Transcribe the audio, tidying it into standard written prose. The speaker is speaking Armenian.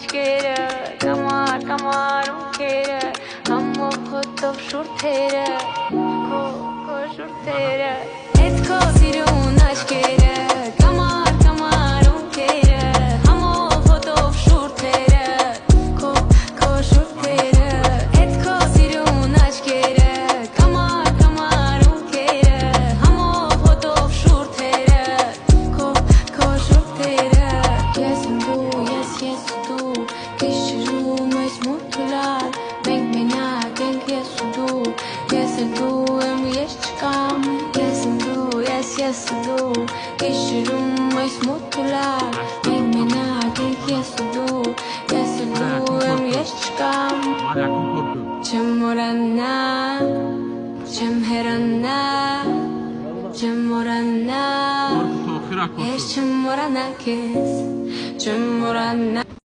աչքերը Կամար, կամար ունքերը Համով հոտով շուրթերը Քո շուրթերը Էդ քո սիրուն աչքերը Կամար, կամար ունքերը Համով հոտով շուրթերը Քո շուրթերը Էդ քո սիրուն աչքերը Կամար, կամար ունքերը Համով հոտով շուրթերը Քո շուրթերը Ես եմ դու, ես դու Գիշերում ես մութուլար Մենք մենակ ենք ես ու դու Ես է դու եմ ես չկամ Ես եմ դու, ես դու Գիշերում ես մութուլար Մենք մենակ ենք ես ու դու Ես է դու եմ ես չկամ Չեմ մորանա Չեմ հեռանա Չեմ մորանա Ես չեմ մորանա քեզ Չեմ մորանա